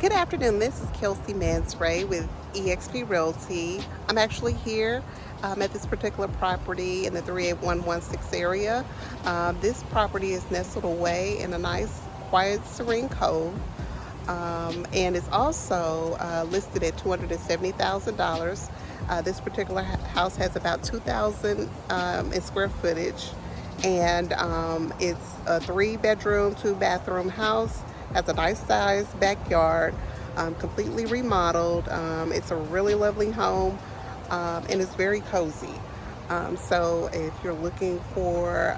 Good afternoon. This is Kelsey Mansray with EXP Realty. I'm actually here at this particular property in the 38116 area. This property is nestled away in a nice, quiet, serene cove, and is also listed at $270,000. This particular house has about 2,000 in square footage, and it's a 3-bedroom, 2-bathroom house. Has a nice sized backyard, completely remodeled. It's a really lovely home, and it's very cozy. So if you're looking for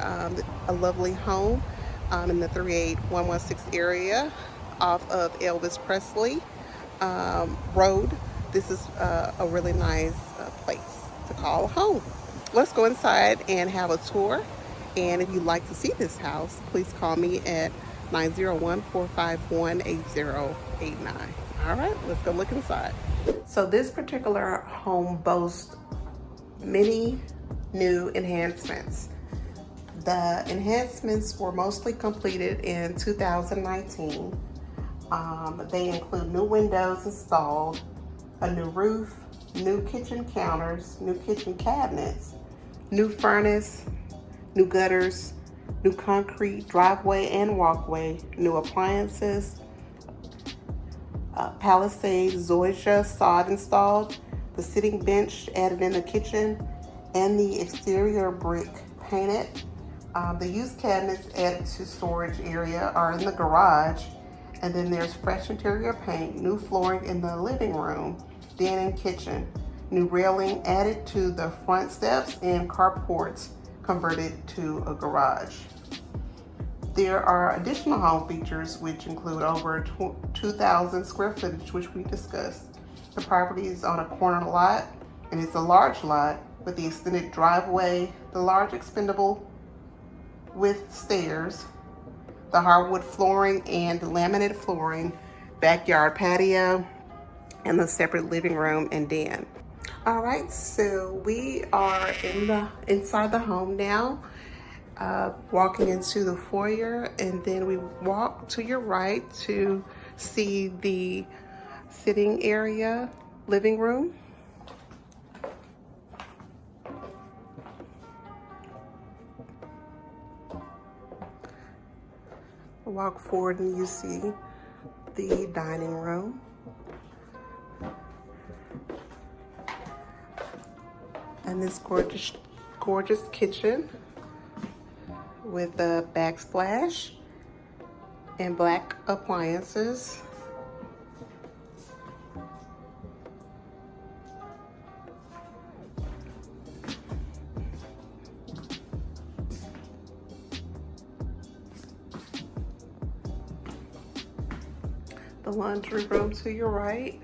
a lovely home in the 38116 area off of Elvis Presley Road, this is a really nice place to call home. Let's go inside and have a tour. And if you'd like to see this house, please call me at 901-451-8089. All right, let's go look inside. So this particular home boasts many new enhancements. The enhancements were mostly completed in 2019. They include new windows installed, a new roof, new kitchen counters, new kitchen cabinets, new furnace, new gutters, new concrete driveway and walkway, new appliances, Palisade Zoysia sod installed, the sitting bench added in the kitchen, and the exterior brick painted. The used cabinets added to storage area are in the garage, and then there's fresh interior paint, new flooring in the living room, den and kitchen, new railing added to the front steps, and carports converted to a garage. There are additional home features which include over 2,000 square footage, which we discussed. The property is on a corner lot, and it's a large lot with the extended driveway, the large expendable with stairs, the hardwood flooring and laminate flooring, backyard patio, and the separate living room and den. All right, so we are inside the home now, walking into the foyer, and then we walk to your right to see the sitting area, living room. Walk forward and you see the dining room. And this gorgeous kitchen with a backsplash and black appliances. The laundry room to your right.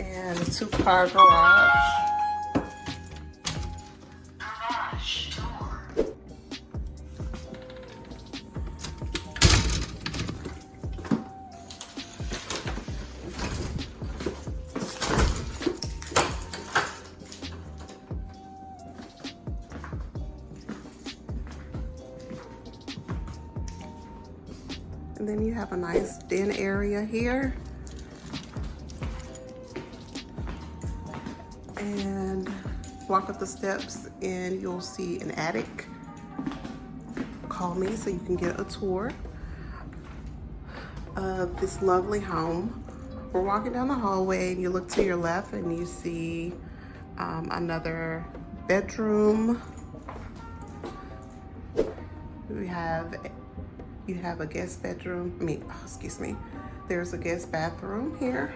And a 2-car garage. Garage door. And then you have a nice den area here. And walk up the steps and you'll see an attic. Call me so you can get a tour of this lovely home. We're walking down the hallway and you look to your left and you see another bedroom. You have a guest bedroom. Excuse me. There's a guest bathroom here.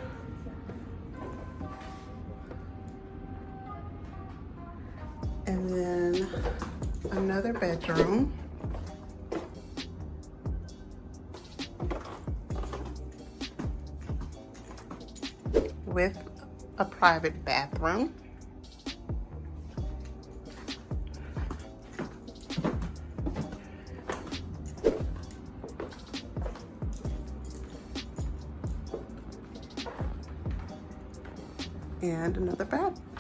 And then another bedroom. With a private bathroom. and another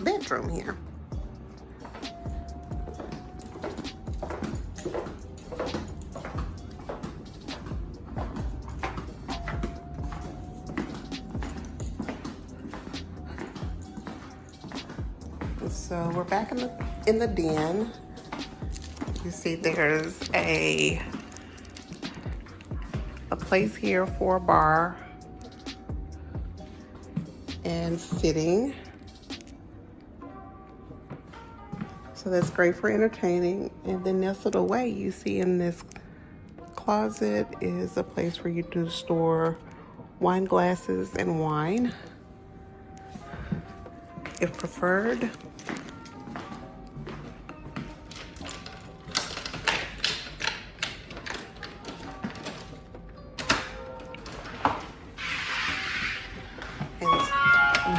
bedroom here. So we're back in the den. You see there's a place here for a bar and sitting. So that's great for entertaining. And then nestled away, you see in this closet is a place where you do store wine glasses and wine, if preferred.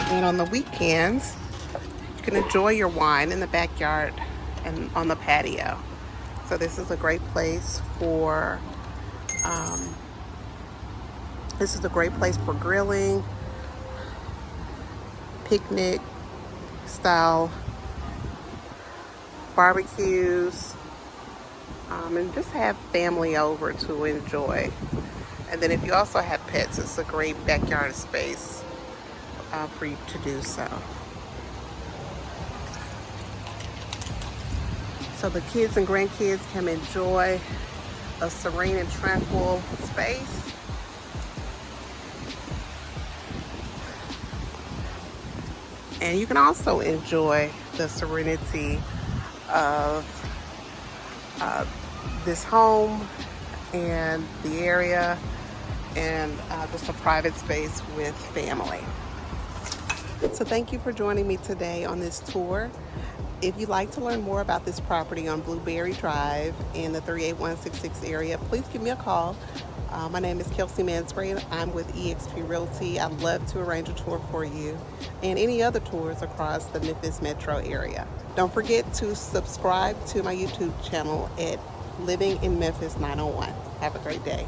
And on the weekends, you can enjoy your wine in the backyard and on the patio. So this is a great place for grilling, picnic style barbecues, and just have family over to enjoy. And then if you also have pets, it's a great backyard space for you to do so. So the kids and grandkids can enjoy a serene and tranquil space. And you can also enjoy the serenity of this home and the area, and just a private space with family. So thank you for joining me today on this tour. If you'd like to learn more about this property on Blueberry Drive in the 38166 area, please give me a call. My name is Kelsey Mansbury. I'm with EXP Realty. I'd love to arrange a tour for you and any other tours across the Memphis metro area. Don't forget to subscribe to my YouTube channel at Living in Memphis 901. Have a great day.